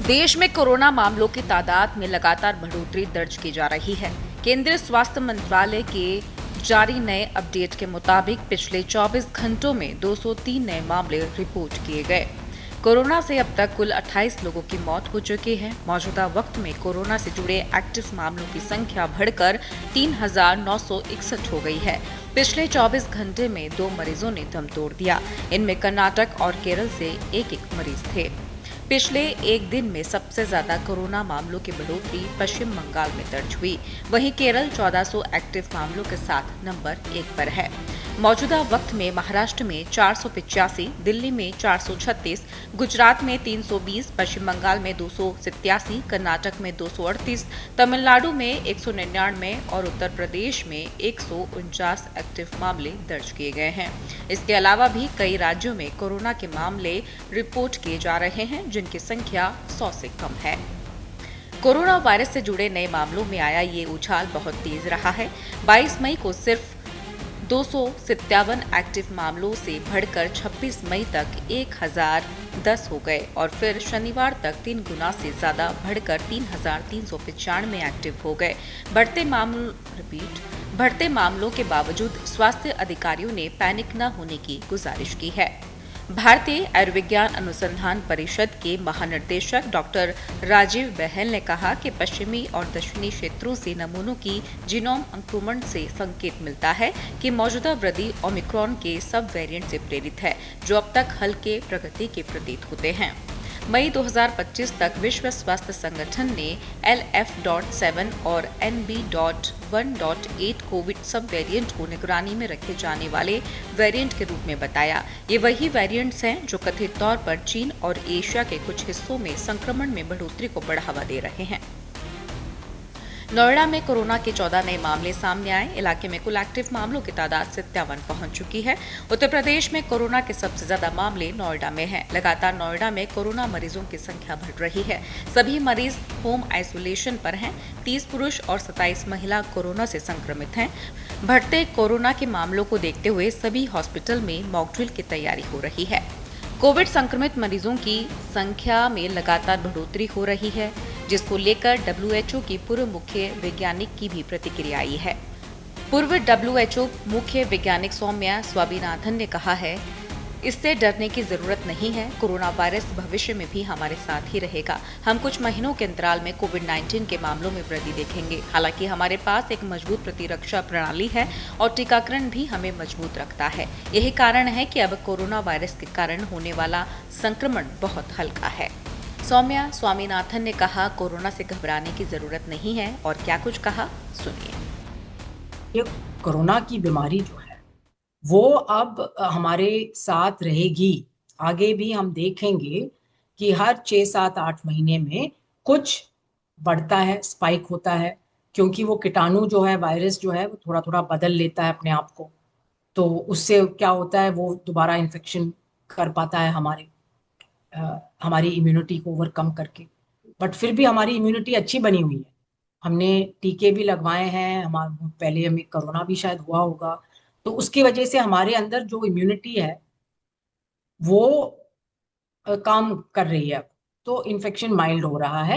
देश में कोरोना मामलों की तादाद में लगातार बढ़ोतरी दर्ज की जा रही है। केंद्रीय स्वास्थ्य मंत्रालय के जारी नए अपडेट के मुताबिक पिछले 24 घंटों में 203 नए मामले रिपोर्ट किए गए। कोरोना से अब तक कुल 28 लोगों की मौत हो चुकी है। मौजूदा वक्त में कोरोना से जुड़े एक्टिव मामलों की संख्या बढ़कर 3,961 हो गई है। पिछले 24 घंटे में 2 मरीजों ने दम तोड़ दिया। इनमें कर्नाटक और केरल से एक मरीज थे। पिछले एक दिन में सबसे ज्यादा कोरोना मामलों की बढ़ोतरी पश्चिम बंगाल में दर्ज हुई। वहीं केरल 1400 एक्टिव मामलों के साथ नंबर 1 पर है। मौजूदा वक्त में महाराष्ट्र में 485, दिल्ली में 436, गुजरात में 320, पश्चिम बंगाल में 287, कर्नाटक में 238, तमिलनाडु में 199 और उत्तर प्रदेश में 149 एक्टिव मामले दर्ज किए गए हैं। इसके अलावा भी कई राज्यों में कोरोना के मामले रिपोर्ट किए जा रहे हैं, जिनकी संख्या 100 से कम है। कोरोना वायरस से जुड़े नए मामलों में आया ये उछाल बहुत तेज रहा है। 22 मई को सिर्फ 257 एक्टिव मामलों से बढ़कर 26 मई तक 1010 हो गए और फिर शनिवार तक 3 गुना से ज्यादा बढ़कर 3,395 एक्टिव हो गए। बढ़ते मामलों के बावजूद स्वास्थ्य अधिकारियों ने पैनिक न होने की गुजारिश की है। भारतीय आयुर्विज्ञान अनुसंधान परिषद के महानिदेशक डॉक्टर राजीव बहल ने कहा कि पश्चिमी और दक्षिणी क्षेत्रों से नमूनों की जीनोम अंकुरण से संकेत मिलता है कि मौजूदा वृद्धि ओमिक्रॉन के सब वेरिएंट से प्रेरित है, जो अब तक हल्के प्रगति के प्रतीत होते हैं। मई 2025 तक विश्व स्वास्थ्य संगठन ने LF.7 और NB.1.8 कोविड सब वेरिएंट को निगरानी में रखे जाने वाले वेरिएंट के रूप में बताया। ये वही वेरिएंट्स हैं जो कथित तौर पर चीन और एशिया के कुछ हिस्सों में संक्रमण में बढ़ोतरी को बढ़ावा दे रहे हैं। नोएडा में कोरोना के 14 नए मामले सामने आए। इलाके में कुल एक्टिव मामलों की तादाद 57 पहुंच चुकी है। उत्तर प्रदेश में कोरोना के सबसे ज्यादा मामले नोएडा में हैं। लगातार नोएडा में कोरोना मरीजों की संख्या बढ़ रही है। सभी मरीज होम आइसोलेशन पर हैं। 30 पुरुष और 27 महिला कोरोना से संक्रमित हैं। बढ़ते कोरोना के मामलों को देखते हुए सभी हॉस्पिटल में मॉक ड्रिल की तैयारी हो रही है। कोविड संक्रमित मरीजों की संख्या में लगातार बढ़ोतरी हो रही है, जिसको लेकर WHO की पूर्व मुख्य वैज्ञानिक की भी प्रतिक्रिया आई है। पूर्व WHO मुख्य वैज्ञानिक सौम्या स्वामीनाथन ने कहा है, इससे डरने की जरूरत नहीं है। कोरोना वायरस भविष्य में भी हमारे साथ ही रहेगा। हम कुछ महीनों के अंतराल में कोविड-19 के मामलों में वृद्धि देखेंगे। हालांकि हमारे पास एक मजबूत प्रतिरक्षा प्रणाली है और टीकाकरण भी हमें मजबूत रखता है। यही कारण है कि अब कोरोना वायरस के कारण होने वाला संक्रमण बहुत हल्का है। सौम्या स्वामीनाथन ने कहा, कोरोना से घबराने की जरूरत नहीं है। और क्या कुछ कहा, सुनिए। ये कोरोना की बीमारी जो है वो अब हमारे साथ रहेगी। आगे भी हम देखेंगे कि हर 6, 7, 8 महीने में कुछ बढ़ता है, स्पाइक होता है, क्योंकि वो कीटाणु जो है, वायरस जो है, वो थोड़ा थोड़ा बदल लेता है अपने आप को। तो उससे क्या होता है, वो दोबारा इन्फेक्शन कर पाता है हमारी इम्यूनिटी को ओवरकम करके। बट फिर भी हमारी इम्यूनिटी अच्छी बनी हुई है। हमने टीके भी लगवाए हैं, पहले हमें कोरोना भी शायद हुआ होगा, तो उसकी वजह से हमारे अंदर जो इम्यूनिटी है वो काम कर रही है। तो इन्फेक्शन माइल्ड हो रहा है।